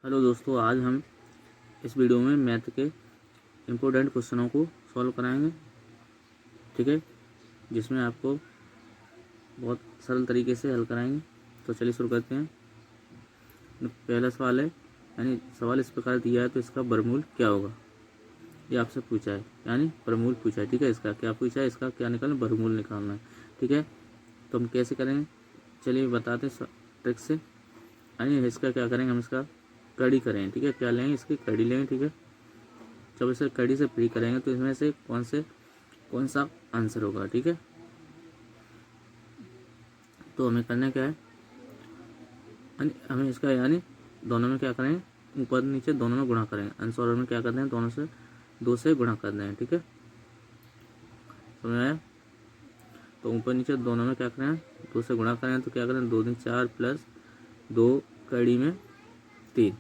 Hello दोस्तों, आज हम इस वीडियो में मैथ के इम्पोर्टेंट क्वेश्चनों को सॉल्व कराएंगे। ठीक है, जिसमें आपको बहुत सरल तरीके से हल कराएंगे। तो चलिए शुरू करते हैं। पहला सवाल है, यानी सवाल इस प्रकार दिया है तो इसका वर्गमूल क्या होगा, ये आपसे पूछा है, यानी वर्गमूल पूछा है। ठीक है, इसका क्या पूछा है, इसका क्या निकालना, वर्गमूल निकालना है। ठीक है, तो हम कैसे करेंगे, चलिए बताते हैं ट्रिक से। यानी इसका क्या करेंगे, हम इसका कड़ी करेंगे। ठीक है, क्या लेंगे, इसकी कड़ी लेंगे। ठीक है, जब इसे कड़ी से फ्री करेंगे तो इसमें से कौन सा आंसर होगा। ठीक है, तो हमें करना क्या है, हमें इसका यानी दोनों में क्या करेंगे, ऊपर नीचे दोनों में गुणा करेंगे। अंश और हर में क्या करते हैं, दोनों से 2 से गुणा करते हैं। ठीक है, समझ आया। तो ऊपर नीचे दोनों में क्या करें, 2 से गुणा करें तो क्या करें, 2 दूनी 4 प्लस 2 कड़ी में 3।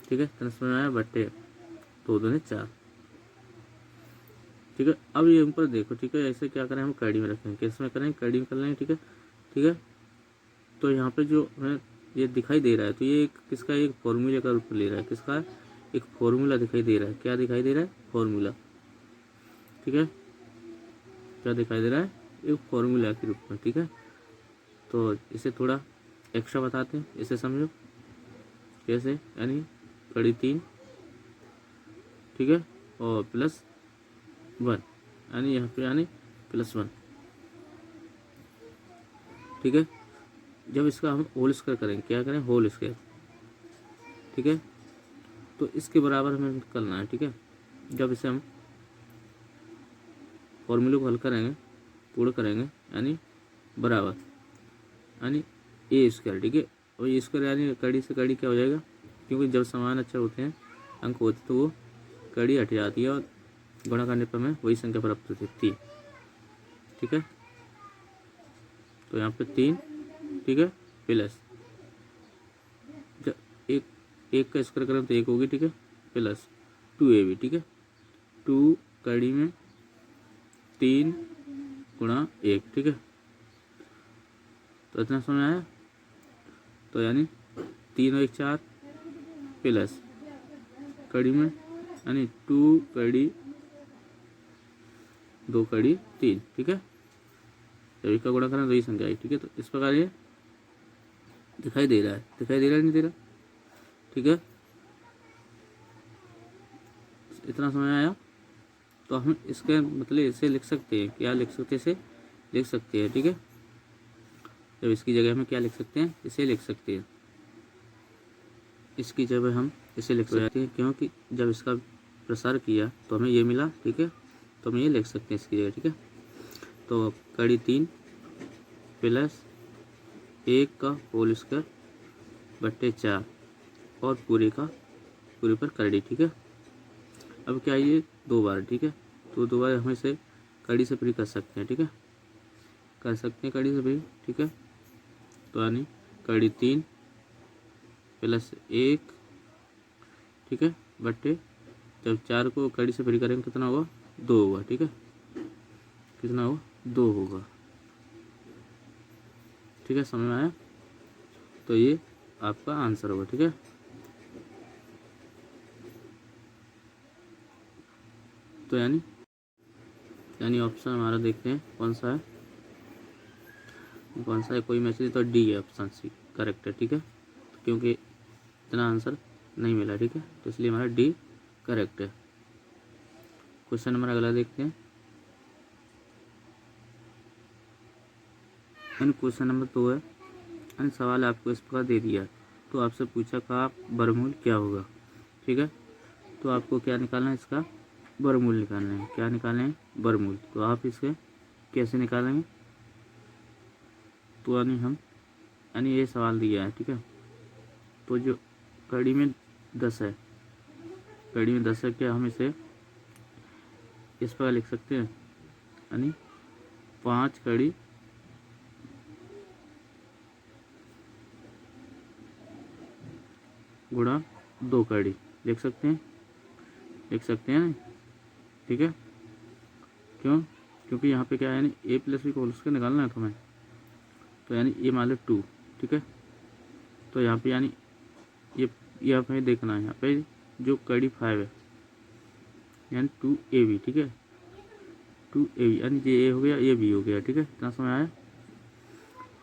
ठीक है, समझ आया, बट्टे 2 दूनी 4। ठीक है, अब ये ऊपर देखो। ठीक है, ऐसे क्या करें, हम कड़ी में रखेंगे, किस में करें, कड़ी में कर लेंगे। ठीक है, ठीक है, तो यहाँ पे जो हमें ये दिखाई दे रहा है, तो ये एक किसका, एक फॉर्मूले का रूप ले रहा है। किसका, एक फॉर्मूला दिखाई दे रहा है। क्या दिखाई दे रहा है, फॉर्मूला। ठीक है, क्या दिखाई दे रहा है, एक फॉर्मूला के रूप में। ठीक है, तो इसे थोड़ा एक्स्ट्रा बताते हैं, इसे समझो कैसे। यानी कड़ी 3, ठीक है, और प्लस 1, यानी यहाँ पे यानी +1। ठीक है, जब इसका हम होल स्क्वायर करेंगे, क्या करें, होल स्क्वायर। ठीक है, तो इसके बराबर हमें करना है। ठीक है, जब इसे हम फॉर्मूले को हल करेंगे, पूर्ण करेंगे, यानी बराबर, यानी a²। ठीक है, और ये स्क्वायर यानी कड़ी से कड़ी क्या हो जाएगा, क्योंकि जब समान अक्षर होते हैं, अंक होते, तो वो कड़ी हट जाती है और गुणा करने पर हमें वही संख्या प्राप्त होती है, 3। ठीक है, तो यहाँ पे 3, ठीक है, प्लस एक एक का स्क्वायर करें तो 1 होगी। ठीक है, प्लस 2ab। ठीक है, 2 कड़ी में 3 गुणा 1। ठीक है, तो इतना समझ आया। तो यानी 3 और 1 4 प्लस कड़ी में, यानी 2 कड़ी 2 कड़ी 3। ठीक है, जब इसका गुणा करें तो यही संख्या आई। ठीक है, तो इस प्रकार ये दिखाई दे रहा है, दिखाई दे रहा है, नहीं दे रहा। ठीक है, इतना समझ आया। तो हम इसके मतलब इसे लिख सकते हैं, क्या लिख सकते हैं, इसे लिख सकते हैं। ठीक है, जब इसकी जगह हम क्या लिख सकते हैं, इसे लिख सकते हैं, इसकी जगह हम इसे लिख सकते हैं, क्योंकि जब इसका प्रसार किया तो हमें ये मिला। ठीक है, तो हम ये लिख सकते हैं इसकी जगह। ठीक है, तो कड़ी 3 प्लस 1 का होल स्क्वायर बट्टे 4 और पूरे पर कड़ी। ठीक है, अब क्या, ये 2 बार। ठीक है, तो 2 बार हम इसे कड़ी से फ्री कर सकते हैं। ठीक है, कर सकते हैं कड़ी से फ्री। ठीक है, तो यानी कड़ी 3 प्लस 1, ठीक है, बट्टे, जब 4 को कड़ी से फ्री करेंगे कितना होगा, 2 होगा। ठीक है, कितना होगा, 2 होगा। ठीक है, समझ में आया। तो ये आपका आंसर होगा। ठीक है, तो यानी ऑप्शन हमारा देखते हैं कौन सा है, कोई मैच नहीं, तो डी है, ऑप्शन सी करेक्ट है। ठीक है, क्योंकि इतना आंसर नहीं मिला। ठीक है, तो इसलिए हमारा डी करेक्ट है। क्वेश्चन नंबर अगला देखते हैं। क्वेश्चन नंबर 2 है, सवाल आपको इस प्रकार दे दिया, तो आपसे पूछा का वर्गमूल क्या होगा। ठीक है, तो आपको क्या निकालना है, इसका वर्गमूल निकालना है। क्या निकालना है, वर्गमूल। तो आप इसे कैसे निकालेंगे, तो यानी ये सवाल दिया है। ठीक है, तो जो कड़ी में 10 है, कड़ी में 10 है, क्या हम इसे इस प्रकार लिख सकते हैं, यानी 5 कड़ी गुणा 2 कड़ी लिख सकते हैं, ना। ठीक है, क्यों, क्योंकि यहाँ पे क्या है, यानी a प्लस बी को होल स्क्वायर निकालना है तो हमें, तो यानी ये मान लो 2। ठीक है, तो यहाँ पे यानी ये हमें देखना है यहाँ पे जो कड़ी 5 है यानी 2AB, ठीक है, 2AB यानी ये ए हो गया, ये बी हो गया, ठीक है। इतना समझ आया।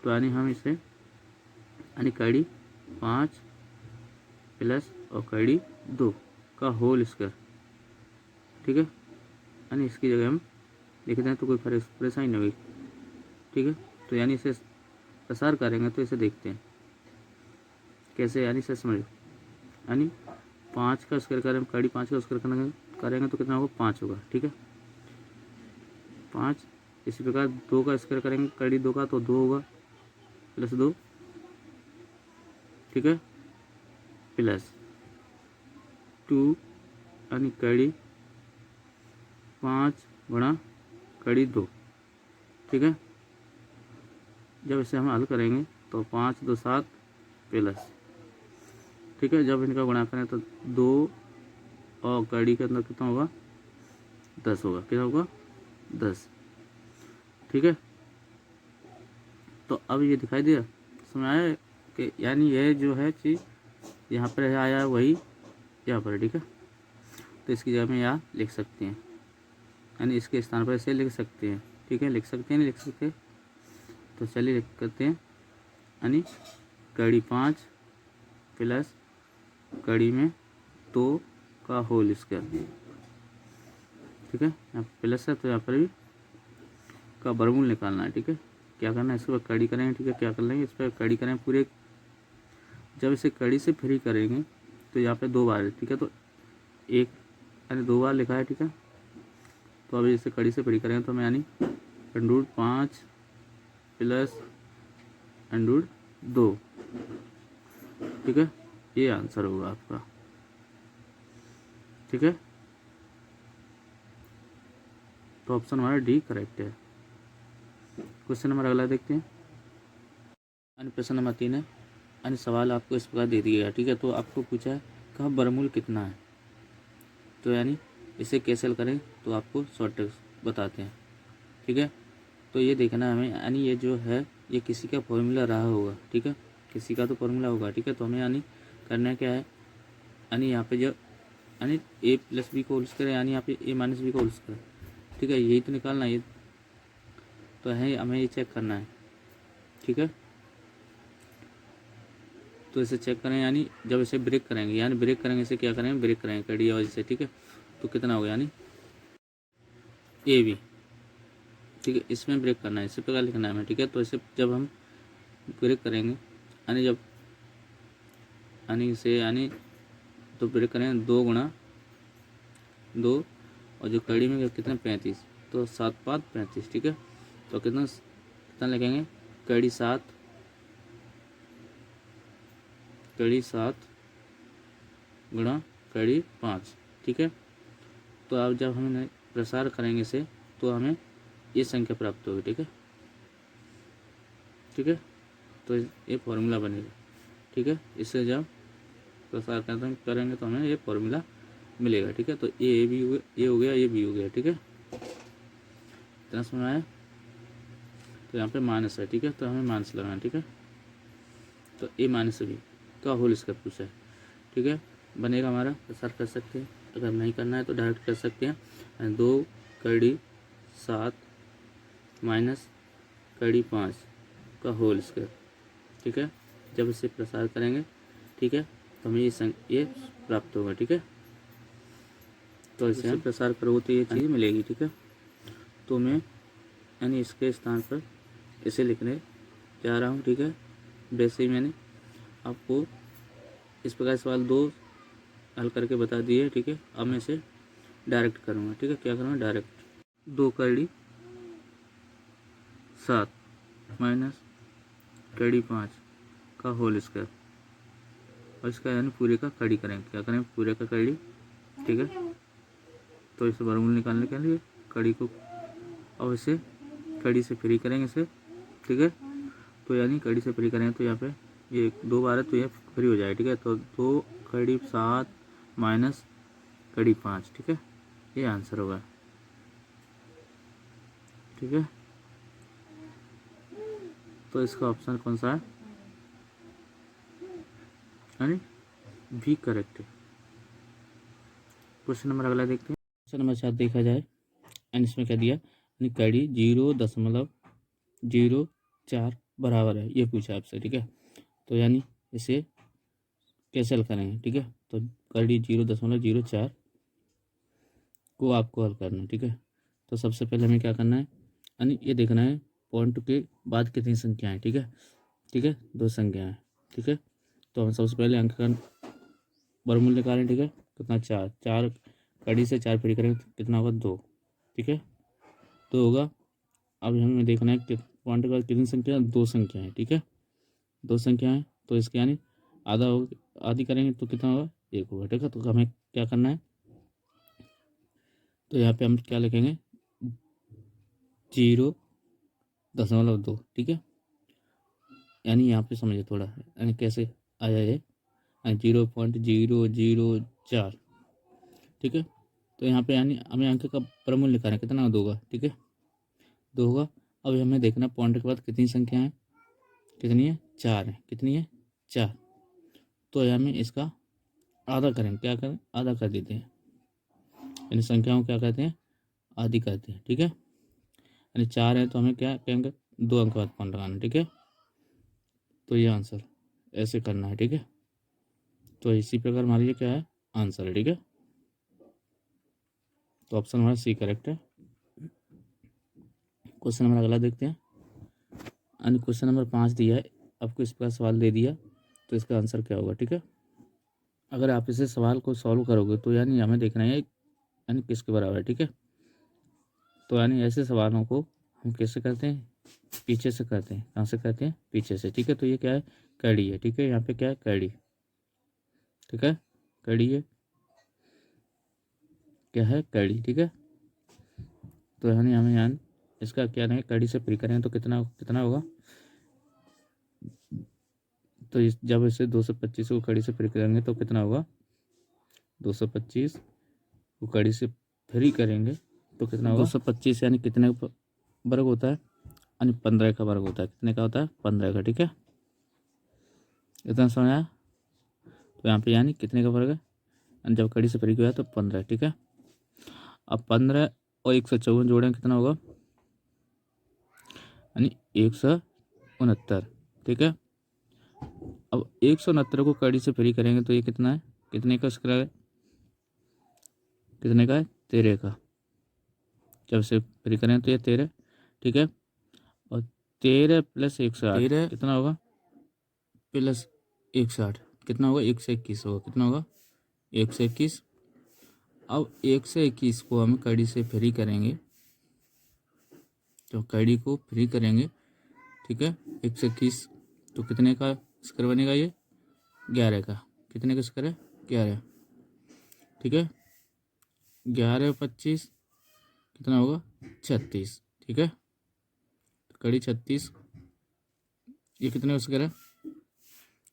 तो यानी हम इसे यानी कड़ी 5 प्लस और कड़ी 2 का होल स्क्वायर, ठीक है, यानी इसकी जगह हम लिखते हैं तो कोई परेशानी नहीं होगी, ठीक है। तो यानी इसे प्रसार करेंगे तो इसे देखते हैं कैसे, यानी इसे समझ, यानी 5 का स्क्वायर करें, कड़ी 5 का स्क्वायर करेंगे तो कितना होगा, 5 होगा, ठीक है, 5। इसी प्रकार 2 का स्क्वायर करेंगे कड़ी 2 का तो 2 होगा, प्लस 2, ठीक है, प्लस 2 यानी कड़ी 5 गुणा कड़ी 2, ठीक है। जब इसे हम हल करेंगे तो 5 2 7 प्लस, ठीक है, जब इनका गुणा करें तो 2 और कड़ी के अंदर कितना होगा, 10 होगा, कितना होगा, 10, ठीक है। तो अब ये दिखाई दिया, समझ आया कि यानी यह जो है चीज़ यहाँ पर आया है वही यहाँ पर, ठीक है। तो इसकी जगह में यहाँ लिख सकते हैं, यानी इसके स्थान पर इसे लिख सकते हैं, ठीक है, लिख सकते हैं, नहीं लिख सकते। तो चलिए लिख करते हैं, यानी कड़ी 5 प्लस कड़ी में 2 का होल स्क्वायर, ठीक है, यहाँ प्लस है तो यहाँ पर भी का वर्गमूल निकालना है, ठीक है। क्या करना है, इस पर कड़ी करेंगे, ठीक है, क्या कर लेंगे, इस पर कड़ी करेंगे पूरे, जब इसे कड़ी से फ्री करेंगे तो यहाँ पे 2 बार है, ठीक है, तो एक यानी 2 बार लिखा है, ठीक है। तो अभी इसे कड़ी से फ्री करेंगे तो हमें यानी √5 प्लस √2, ठीक है, ये आंसर होगा आपका, ठीक है। तो ऑप्शन हमारा डी करेक्ट है। क्वेश्चन नंबर अगला देखते हैं। अन्य प्रश्न नंबर 3 है, अन्य सवाल आपको इस प्रकार दे दिया गया, ठीक है। तो आपको पूछा है कहाँ वर्गमूल कितना है, तो यानी इसे कैसे हल करें तो आपको शॉर्ट ट्रिक बताते हैं, ठीक है। तो ये देखना है हमें, यानी ये जो है ये किसी का फॉर्मूला रहा होगा, ठीक है, किसी का तो फॉर्मूला होगा, ठीक है। तो हमें यानी करना क्या है, यानी यहाँ पे जो यानी ए प्लस बी को होल स्क्वायर, यानी यहाँ पे ए माइनस बी को होल स्क्वायर, ठीक है, यही तो निकालना है, ये तो है, हमें ये चेक करना है, ठीक है। तो इसे चेक करें, यानी जब इसे ब्रेक करेंगे, यानी ब्रेक करेंगे, इसे क्या करेंगे, ब्रेक करेंगे कड़ी वजह से, ठीक है। तो कितना होगा, यानी ए बी, ठीक है, इसमें ब्रेक करना है, इसी प्रकार लिखना है हमें, ठीक है। तो इसे जब हम ब्रेक करेंगे, यानी जब यानी इसे यानी तो ब्रेक करेंगे 2 गुणा 2 और जो कड़ी में कितना 35, तो 7 5 35, ठीक है। तो कितना कितना लिखेंगे, कड़ी 7 गुणा कड़ी 5, ठीक है। तो अब जब हम प्रसार करेंगे इसे तो हमें ये संख्या प्राप्त होगी, ठीक है, ठीक है। तो ये फॉर्मूला बनेगा, ठीक है, इससे जब प्रसार करेंगे तो हमें ये फॉर्मूला मिलेगा, ठीक है। तो ये भी हो गया, ये हो गया, ये भी हो गया, ठीक है, इतना समझ आया। तो यहाँ पे माइनस है, ठीक है, तो हमें माइनस लगाना, ठीक है। तो ए माइनस बी का होल स्क्वायर पूछा है, ठीक है, बनेगा हमारा, प्रसार कर सकते हैं, अगर नहीं करना है तो डायरेक्ट कर सकते हैं। 2 कड़ी 7 माइनस कड़ी 5 का होल स्क्वायर, ठीक है, जब इसे प्रसार करेंगे, ठीक है, तो हमें ये प्राप्त होगा, ठीक है। तो इसे हम प्रसार करोगे तो ये चीज़ मिलेगी, ठीक है। तो मैं यानी इसके स्थान पर इसे लिखने जा रहा हूँ, ठीक है। वैसे ही मैंने आपको इस प्रकार सवाल 2 हल करके बता दिए, ठीक है। अब मैं इसे डायरेक्ट करूँगा, ठीक है, क्या करूँगा, डायरेक्ट 2 कड़ी 7 माइनस कड़ी 5 का होल स्क्वायर, और इसका यानी पूरे का कड़ी करेंगे, क्या करेंगे, पूरे का कड़ी, ठीक है। तो इसे वर्गमूल निकालने के लिए कड़ी को और इसे कड़ी से फ्री करेंगे इसे, ठीक है। तो यानी कड़ी से फ्री करेंगे तो यहाँ पे ये 2 बार है तो ये फ्री हो जाएगा, ठीक है। तो 2 कड़ी 7 माइनस कड़ी 5, ठीक है, ये आंसर होगा, ठीक है। तो इसका ऑप्शन कौन सा है, यानी भी करेक्ट है। क्वेश्चन नंबर अगला देखते हैं। क्वेश्चन नंबर 7 देखा जाए एंड इसमें क्या दिया, यानी कड़ी 0.04 बराबर है, ये पूछा आपसे। ठीक है, तो यानी इसे कैसे हल करेंगे। ठीक है, तो कड़ी 0.04 को आपको हल करना है। ठीक है, तो सबसे पहले हमें क्या करना है, यानी ये देखना है पॉइंट के बाद कितनी संख्या है। ठीक है, ठीक है, 2 संख्या है। ठीक है, तो हम सबसे पहले अंक का वर्गमूल निकालें। ठीक है, कितना 4, 4 कड़ी से 4 फ्री करेंगे तो कितना होगा 2। ठीक है, 2 होगा। अब हमें देखना है कि पॉइंट के बाद कितनी संख्या, 2 संख्या है। ठीक है, 2 संख्या है, तो इसके यानी आधा हो, आधी करेंगे तो कितना होगा 1 होगा। ठीक है, तो हमें क्या करना है, तो यहाँ पे हम क्या लिखेंगे 0.2। ठीक है, यानी यहाँ पे समझिए थोड़ा, यानी कैसे आया ये 0.004। ठीक है, तो यहाँ पे यानी हमें अंक का प्रमूल्य निकालना है, कितना 2 होगा। ठीक है, 2 होगा। अब हमें देखना पॉइंट के बाद कितनी संख्या है, कितनी है 4 है, कितनी है 4। तो हमें इसका आधा करें, क्या करें आधा कर देते हैं, यानी संख्याओं को क्या कहते हैं आधी कहते हैं। ठीक है, यानी 4 है तो हमें क्या कहेंगे 2 अंक बाद पॉइंट लगाना। ठीक है, तो ये आंसर ऐसे करना है। ठीक है, तो इसी प्रकार हमारा ये क्या है आंसर है। ठीक है, तो ऑप्शन हमारा सी करेक्ट है। क्वेश्चन नंबर अगला देखते हैं। यानी क्वेश्चन नंबर 5 दिया है, आपको इस प्रकार सवाल दे दिया, तो इसका आंसर क्या होगा। ठीक है, अगर आप इसे सवाल को सॉल्व करोगे तो यानी हमें देखना है यानी किसके बराबर है। ठीक है, तो यानी ऐसे सवालों को हम कैसे करते हैं, पीछे से करते हैं। कहाँ से करते हैं, पीछे से। ठीक है, तो ये क्या है कड़ी है। ठीक है, यहाँ पे क्या है कड़ी। ठीक है, कड़ी है, क्या है कड़ी। ठीक है, तो यानी हमें यानी इसका क्या नहीं कड़ी से फ्री करेंगे तो कितना कितना होगा, तो जब इसे 225 को कड़ी से फ्री करेंगे तो कितना होगा 225 को कड़ी से फ्री करेंगे तो कितना होगा 225, यानी कितने का वर्ग होता है, यानी 15 का वर्ग होता है। कितने का होता है 15 का। ठीक है, इतना समझ आया। तो यहाँ पे यानी कितने का वर्ग है, यानी जब कड़ी से फ्री किया तो 15। ठीक है, अब 15 और 154 जोड़ें कितना होगा, यानी 169। ठीक है, अब 169 को कड़ी से फ्री करेंगे तो ये कितना है, कितने का स्क्वायर है, कितने का है 13 का। जब से फ्री करें तो ये 13। ठीक है, और 13 प्लस 108 कितना होगा, प्लस 160 कितना होगा 121 होगा। कितना होगा 121। अब 121 को हम कड़ी से फ्री करेंगे, तो कड़ी को फ्री करेंगे। ठीक है, 121 तो कितने का स्क्वायर बनेगा ये 11 का। कितने का स्क्वायर है 11। ठीक है, 11 25 कितना होगा 36। ठीक है, तो कड़ी 36 ये कितने का स्क्वायर है,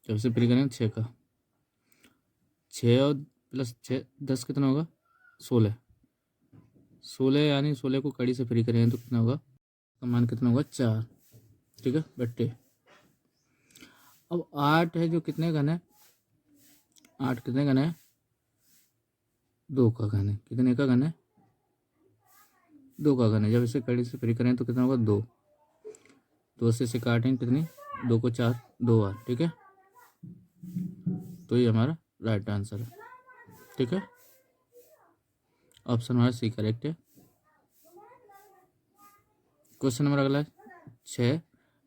जब से फ्री करेंगे 6 का। 6 और प्लस 6 10 कितना होगा 16। 16 यानी 16 को कड़ी से फ्री करेंगे तो कितना होगा, का मान कितना होगा 4। ठीक है बट्टे। अब 8 है जो कितने घन है, 8 कितने घन है 2 का घन है। कितने का घन है 2 का घन है। जब इसे कड़ी से फ्री करें तो कितना होगा 2। 2 से इसे काटेंगे कितनी 2 को 4 2 बार। ठीक है, तो ये हमारा राइट आंसर है। ठीक है, ऑप्शन हमारा सी करेक्ट है। क्वेश्चन नंबर अगला 6,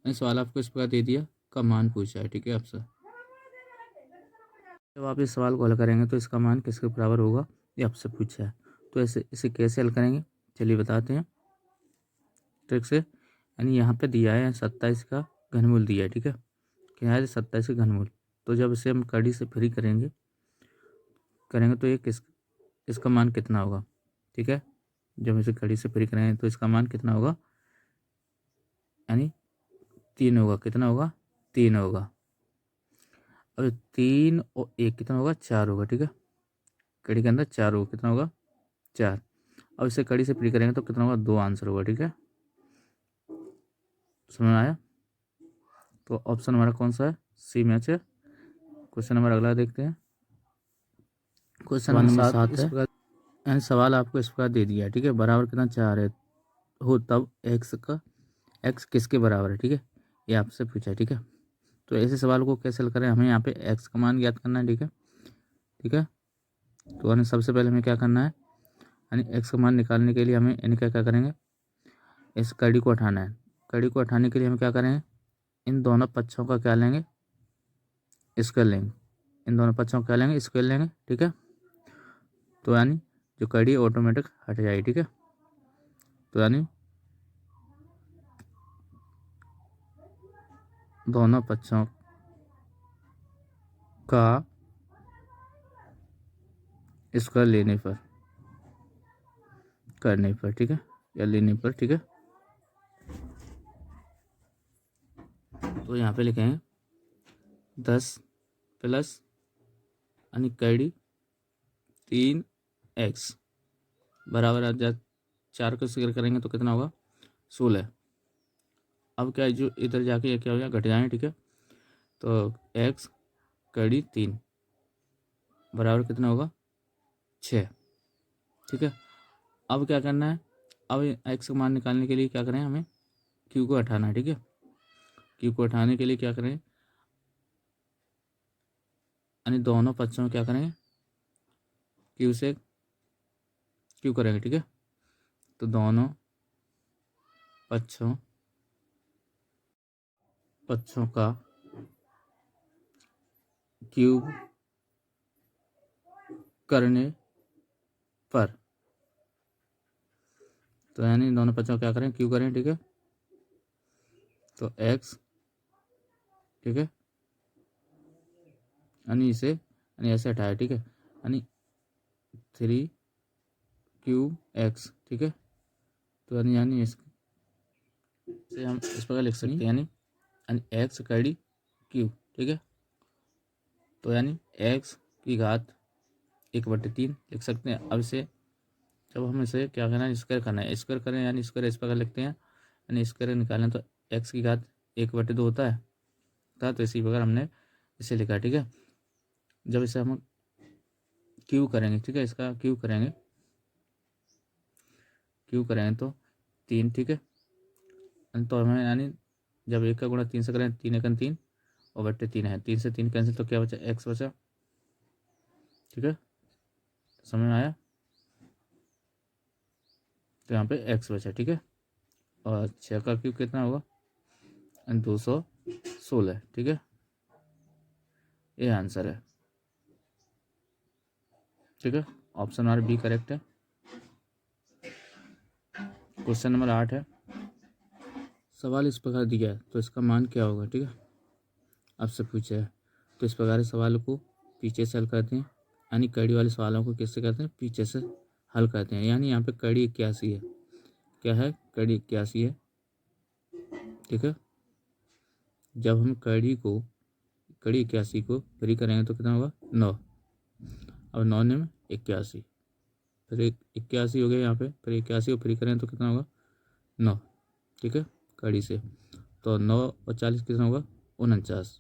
सवाल आपको इस प्रकार दे दिया, का मान पूछा है। ठीक है, आपसे जब आप इस सवाल को हल करेंगे तो इसका मान किसके बराबर होगा ये आपसे पूछा है। तो ऐसे इसे कैसे हल करेंगे चलिए बताते हैं ट्रिक से। यानी यहाँ पे दिया है 27 का घनमूल दिया है। ठीक है, क्या है 27 का घनमूल। तो जब इसे हम कड़ी से फ्री करेंगे तो ये इसका मान कितना होगा। ठीक है, जब इसे कड़ी से फ्री करेंगे तो इसका मान कितना होगा, यानी 3 होगा। कितना होगा 3 होगा। अब 3 और 1 कितना होगा 4 होगा। ठीक है, कड़ी के अंदर 4 होगा। कितना होगा 4। अब इसे कड़ी से फ्री करेंगे तो कितना होगा 2 आंसर होगा। ठीक है, समझ में आया। तो ऑप्शन हमारा कौन सा है सी मैच है। क्वेश्चन नंबर अगला देखते हैं। क्वेश्चन नंबर 7 है, यानी सवाल आपको इस प्रकार दे दिया है, ठीक है। बराबर कितना 4 है हो तब एक्स किसके बराबर है, ठीक है, ये आपसे पूछा है, ठीक है। तो ऐसे सवाल को कैसे हल करें, हमें यहाँ पे एक्स का मान ज्ञात करना है, ठीक है, ठीक है। तो यानी सबसे पहले हमें क्या करना है, यानी एक्स का मान निकालने के लिए हमें यानी क्या क्या करेंगे, इस कड़ी को हटाना है। कड़ी को हटाने के लिए हम क्या करेंगे, इन दोनों पक्षों का क्या लेंगे, स्क्वायर लेंगे। इन दोनों पक्षों का क्या लेंगे, स्क्वायर लेंगे, ठीक है। तो यानी जो कड़ी ऑटोमेटिक हट जाएगी, ठीक है। तो यानी दोनों पक्षों का स्क्वायर लेने पर, करने पर, ठीक है, या लेने पर, ठीक है। तो यहाँ पे लिखेंगे 10 प्लस यानी कड़ी 3x बराबर आ जा 4 को स्क्वायर करेंगे तो कितना होगा 16। अब क्या है, जो इधर जाके ये क्या हो गया, घट जाए, ठीक है। तो x कड़ी 3 बराबर कितना होगा 6, ठीक है। अब क्या करना है, अब x का मान निकालने के लिए क्या करें, हमें q को हटाना है, ठीक है। q को हटाने के लिए क्या करें, यानी दोनों पक्षों में क्या करेंगे, q से q करेंगे, ठीक है। तो दोनों पक्षों का क्यूब करने पर, तो यानी दोनों पक्षों का क्या करें, क्यूब करें, ठीक है। तो x, ठीक है, यानी इसे यानी ऐसे हटाया, ठीक है, यानी 3 क्यूब x, ठीक है। तो यानी इससे हम इस प्रकार लिख सकते हैं, यानी x कड़ी क्यूब, ठीक है। तो यानी x की घात 1/3 लिख सकते हैं। अब इसे जब हम इसे क्या करना है, स्क्वायर करना है, स्क्वायर करें यानी स्क्वायर इस प्रकार लिखते हैं, यानी स्क्वायर निकालें तो x की घात 1/2 होता है, तो इसी प्रकार हमने इसे लिखा, ठीक है। जब इसे हम क्यूब करेंगे, ठीक है, इसका क्यूब करेंगे तो 3, ठीक है। तो हमें यानी जब 1 का गुणा 3 से करें, 3 1 3 और बट्टे 3 है, 3 से 3 कैंसिल, तो क्या बचा, x बचा, ठीक है। समझ में आया, तो यहाँ पे x बचा, ठीक है। और 6 का क्यूब कितना होगा 216, ठीक है, ये आंसर है, ठीक है। ऑप्शन नंबर बी करेक्ट है। क्वेश्चन नंबर 8 है, सवाल इस प्रकार दिया है तो इसका मान क्या होगा, ठीक है, आपसे पूछा है। तो इस प्रकार सवाल को पीछे से हल करते हैं, यानी कड़ी वाले सवालों को किससे करते हैं, पीछे से हल करते हैं। यानी यहाँ पे कड़ी 81 है, क्या है, कड़ी 81 है, ठीक है। जब हम कड़ी 81 को फ्री करेंगे तो कितना होगा 9। अब 9 में 81, फिर 81 हो गया यहाँ पे, फिर 81 को फ्री करें तो कितना होगा 9, ठीक है, कड़ी से। तो 9 और 40 कितना होगा 49,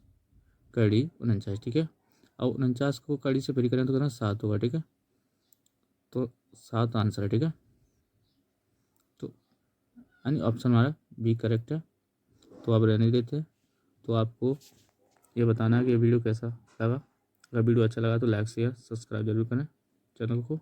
कड़ी 49, ठीक है। अब 49 को कड़ी से फ्री करें तो कितना 7 होगा, ठीक है। तो 7 आंसर है, ठीक है। तो यानी ऑप्शन हमारा बी करेक्ट है। तो आप रहने देते हैं। तो आपको ये बताना है कि ये वीडियो कैसा लगा। अगर वीडियो अच्छा लगा तो लाइक शेयर सब्सक्राइब जरूर करें चैनल को।